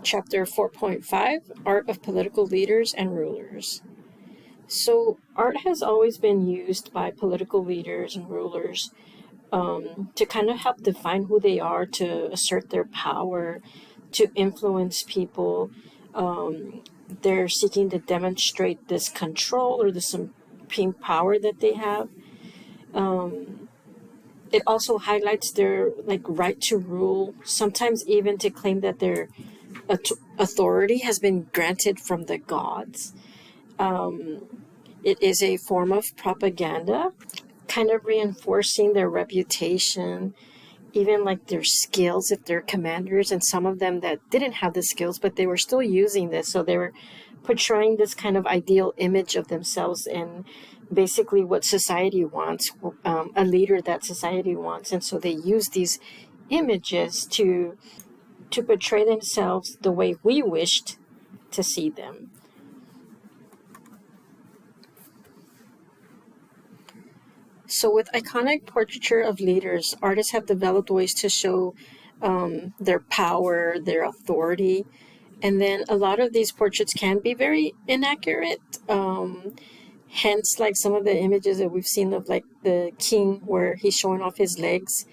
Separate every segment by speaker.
Speaker 1: Chapter 4.5, Art of Political Leaders and Rulers. So art has always been used by political leaders and rulers to kind of help define who they are, to assert their power, to influence people. They're seeking to demonstrate this control or the supreme power that they have. It also highlights their right to rule, sometimes even to claim that their authority has been granted from the gods. It is a form of propaganda, kind of reinforcing their reputation, even like their skills if they're commanders, and some of them that didn't have the skills, but they were still using this. So they were portraying this kind of ideal image of themselves and basically what society wants, a leader that society wants. And so they use these images to portray themselves the way we wished to see them. So with iconic portraiture of leaders, artists have developed ways to show their power, their authority. And then a lot of these portraits can be very inaccurate. Hence, like some of the images that we've seen of like the king where he's showing off his legs.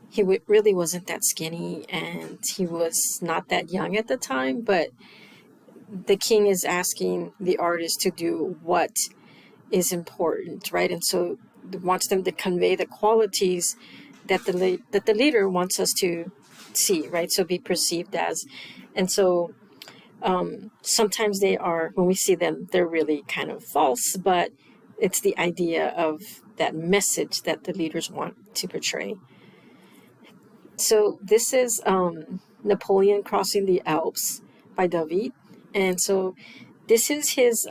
Speaker 1: He really wasn't that skinny and he was not that young at the time, but the king is asking the artist to do what is important, right? And so wants them to convey the qualities that the leader wants us to see, right? So be perceived as. And so sometimes they are, when we see them, they're really kind of false, but it's the idea of that message that the leaders want to portray. So this is Napoleon Crossing the Alps by David. And so this is his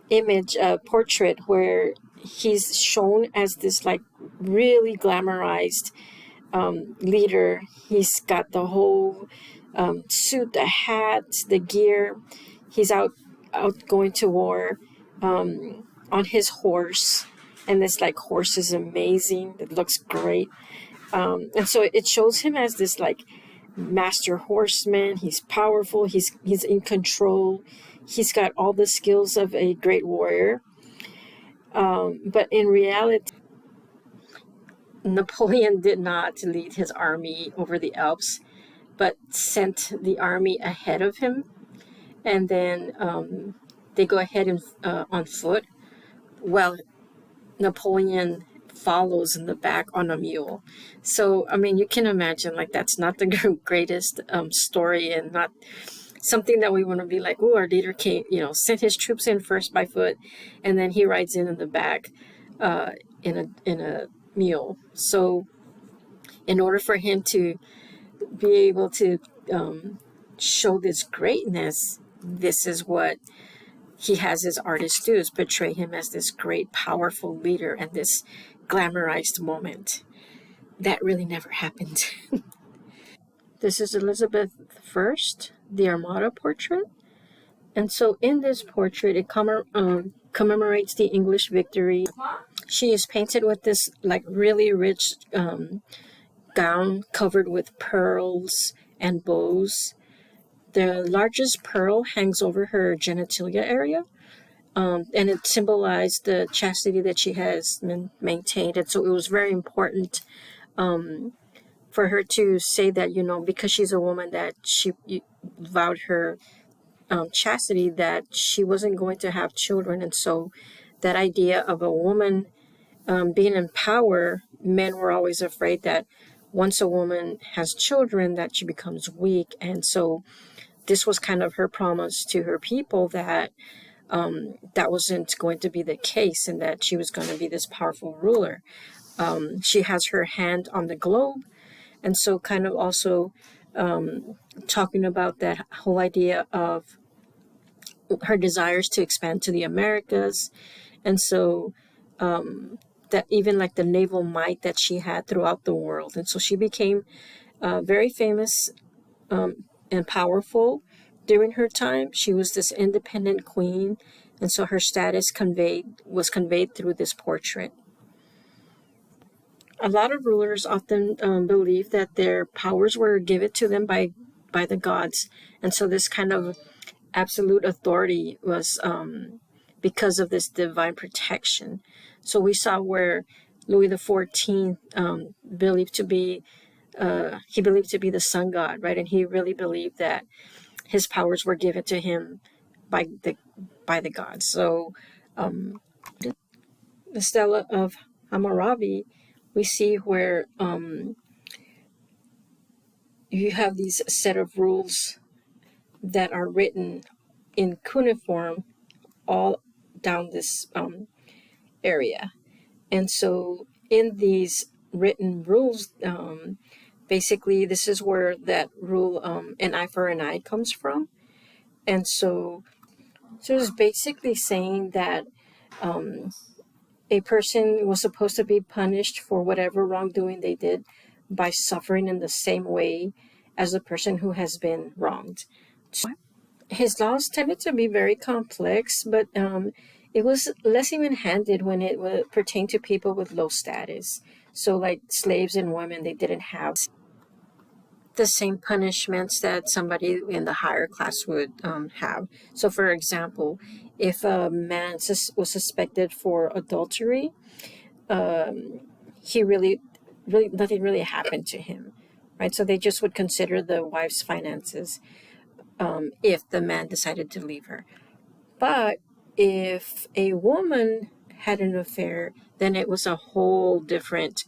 Speaker 1: image, portrait, where he's shown as this like really glamorized leader. He's got the whole suit, the hat, the gear. He's out going to war on his horse, and this like horse is amazing. It looks great, and so it shows him as this like master horseman. He's powerful. He's in control. He's got all the skills of a great warrior. But in reality, Napoleon did not lead his army over the Alps, but sent the army ahead of him. And then they go ahead and on foot, while Napoleon follows in the back on a mule. So, I mean, you can imagine, like, that's not the greatest story, and not something that we want to be like, oh, our leader came, sent his troops in first by foot, and then he rides in the back in a mule. So in order for him to be able to show this greatness, this is what he has his artists do, is portray him as this great, powerful leader and this glamorized moment. That really never happened. This is Elizabeth I, the Armada portrait. And so in this portrait, it commemorates the English victory. She is painted with this like really rich gown covered with pearls and bows. The largest pearl hangs over her genitalia area, and it symbolized the chastity that she has maintained. And so it was very important for her to say that, because she's a woman, that she vowed her chastity, that she wasn't going to have children. And so that idea of a woman being in power, men were always afraid that once a woman has children, that she becomes weak. And so this was kind of her promise to her people that that wasn't going to be the case, and that she was going to be this powerful ruler. She has her hand on the globe, and so kind of also talking about that whole idea of her desires to expand to the Americas. And so that even like the naval might that she had throughout the world. And so she became very famous and powerful during her time. She was this independent queen, and so her status was conveyed through this portrait. a lot of rulers often believe that their powers were given to them by the gods, and so this kind of absolute authority was because of this divine protection. So we saw where Louis XIV believed to be he believed to be the sun god, right? And he really believed that his powers were given to him by the gods. So the Stela of Hammurabi, we see where you have these set of rules that are written in cuneiform all down this area. And so in these written rules, basically this is where that rule, an eye for an eye, comes from. And so it's basically saying that a person was supposed to be punished for whatever wrongdoing they did by suffering in the same way as the person who has been wronged. So his laws tended to be very complex, but it was less even-handed when it pertained to people with low status. So like slaves and women, they didn't have the same punishments that somebody in the higher class would have. So for example, if a man was suspected for adultery, he really nothing really happened to him, right? So they just would consider the wife's finances if the man decided to leave her. But if a woman had an affair, then it was a whole different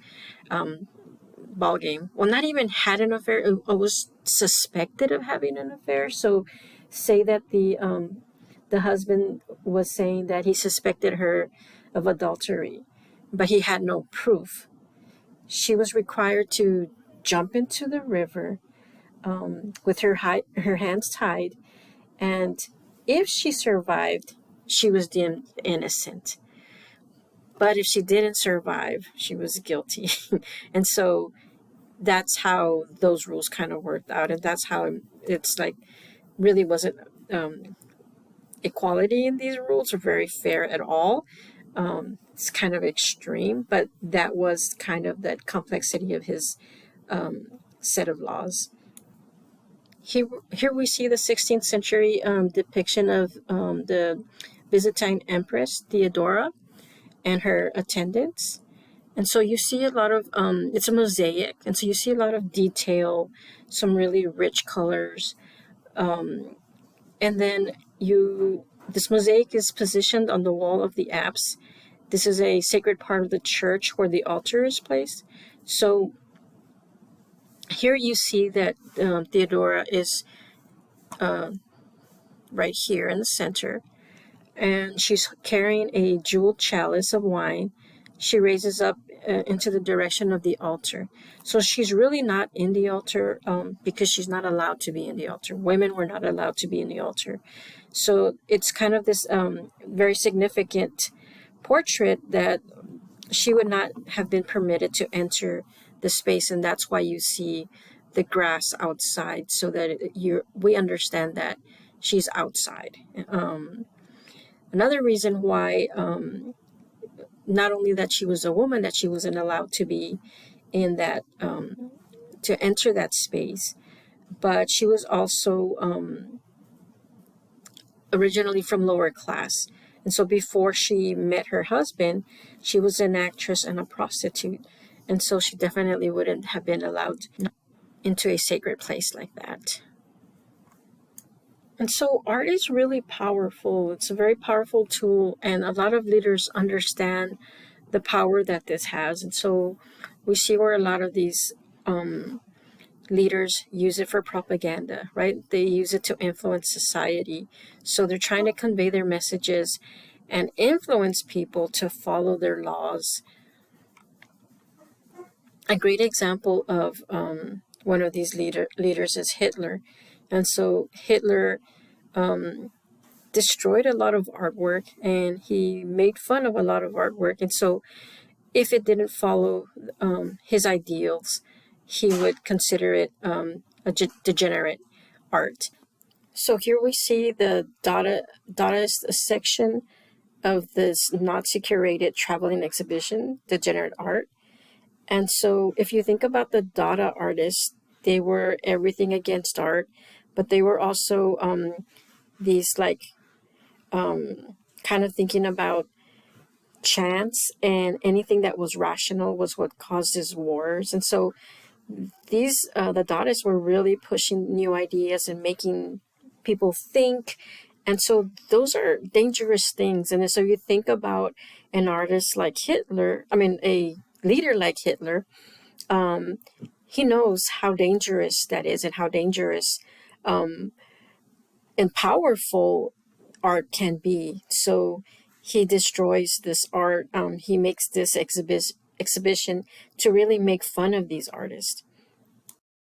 Speaker 1: ball game. Well, not even had an affair; it was suspected of having an affair. So, say that the husband was saying that he suspected her of adultery, but he had no proof. She was required to jump into the river with her hands tied, and if she survived, she was deemed innocent. But if she didn't survive, she was guilty. And so that's how those rules kind of worked out. And that's how it's like really wasn't equality in these rules or very fair at all. It's kind of extreme, but that was kind of that complexity of his set of laws. Here we see the 16th century depiction of the Byzantine Empress Theodora and her attendants. And so you see a lot of, it's a mosaic, and so you see a lot of detail, some really rich colors. And then this mosaic is positioned on the wall of the apse. This is a sacred part of the church where the altar is placed. So here you see that Theodora is right here in the center, and she's carrying a jeweled chalice of wine. She raises up into the direction of the altar. So she's really not in the altar because she's not allowed to be in the altar. Women were not allowed to be in the altar. So it's kind of this very significant portrait that she would not have been permitted to enter the space, and that's why you see the grass outside, so that we understand that she's outside. Another reason why not only that she was a woman, that she wasn't allowed to be in that to enter that space, but she was also originally from lower class. And so before she met her husband, she was an actress and a prostitute. And so she definitely wouldn't have been allowed into a sacred place like that. And so art is really powerful. It's a very powerful tool, and a lot of leaders understand the power that this has. And so we see where a lot of these leaders use it for propaganda, right? They use it to influence society. So they're trying to convey their messages and influence people to follow their laws. A great example of one of these leaders is Hitler. And so Hitler destroyed a lot of artwork, and he made fun of a lot of artwork. And so if it didn't follow his ideals, he would consider it a degenerate art. So here we see the Dadaist section of this Nazi-curated traveling exhibition, Degenerate Art. And so if you think about the Dada artists, they were everything against art, but they were also these like kind of thinking about chance, and anything that was rational was what causes wars. And so these the Dadists were really pushing new ideas and making people think. And so those are dangerous things. And so you think about an artist like Hitler, I mean a leader like Hitler, he knows how dangerous that is, and how dangerous and powerful art can be. So he destroys this art. He makes this exhibition to really make fun of these artists.